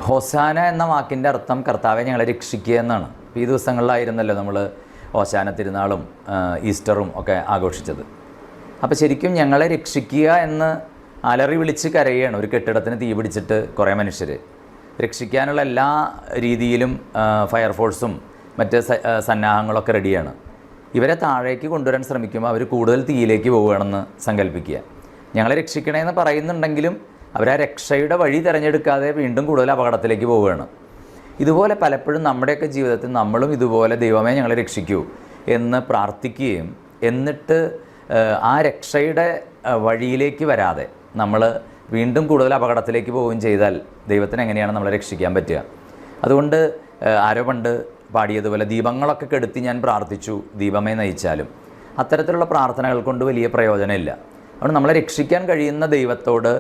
ഹോസാന എന്ന വാക്കിൻ്റെ അർത്ഥം കർത്താവെ ഞങ്ങളെ രക്ഷിക്കുക എന്നാണ്. ഈ ദിവസങ്ങളിലായിരുന്നല്ലോ നമ്മൾ ഹോസാന തിരുനാളും ഈസ്റ്ററും ഒക്കെ ആഘോഷിച്ചത്. അപ്പോൾ ശരിക്കും ഞങ്ങളെ രക്ഷിക്കുക എന്ന് അലറി വിളിച്ച് കരയുകയാണ്. ഒരു കെട്ടിടത്തിന് തീ പിടിച്ചിട്ട് കുറേ മനുഷ്യർ രക്ഷിക്കാനുള്ള എല്ലാ രീതിയിലും ഫയർഫോഴ്സും മറ്റ് സന്നാഹങ്ങളൊക്കെ റെഡിയാണ്. ഇവരെ താഴേക്ക് കൊണ്ടുവരാൻ ശ്രമിക്കുമ്പോൾ അവർ കൂടുതൽ തീയിലേക്ക് പോവുകയാണെന്ന് സങ്കല്പിക്കുക. ഞങ്ങളെ രക്ഷിക്കണമെന്ന് പറയുന്നുണ്ടെങ്കിലും അവരാ രക്ഷയുടെ വഴി തിരഞ്ഞെടുക്കാതെ വീണ്ടും കൂടുതൽ അപകടത്തിലേക്ക് പോവുകയാണ്. ഇതുപോലെ പലപ്പോഴും നമ്മുടെയൊക്കെ ജീവിതത്തിൽ നമ്മളും ഇതുപോലെ ദൈവമേ ഞങ്ങളെ രക്ഷിക്കൂ എന്ന് പ്രാർത്ഥിക്കുകയും എന്നിട്ട് ആ രക്ഷയുടെ വഴിയിലേക്ക് വരാതെ നമ്മൾ വീണ്ടും കൂടുതൽ അപകടത്തിലേക്ക് പോവുകയും ചെയ്താൽ ദൈവത്തിന് എങ്ങനെയാണ് നമ്മളെ രക്ഷിക്കാൻ പറ്റുക? അതുകൊണ്ട് ആരോ പണ്ട് പാടിയതുപോലെ ദീപങ്ങളൊക്കെ കെടുത്തി ഞാൻ പ്രാർത്ഥിച്ചു ദീപമേ നയിച്ചാലും അത്തരത്തിലുള്ള പ്രാർത്ഥനകൾ കൊണ്ട് വലിയ പ്രയോജനമില്ല. അതുകൊണ്ട് നമ്മളെ രക്ഷിക്കാൻ കഴിയുന്ന ദൈവത്തോട്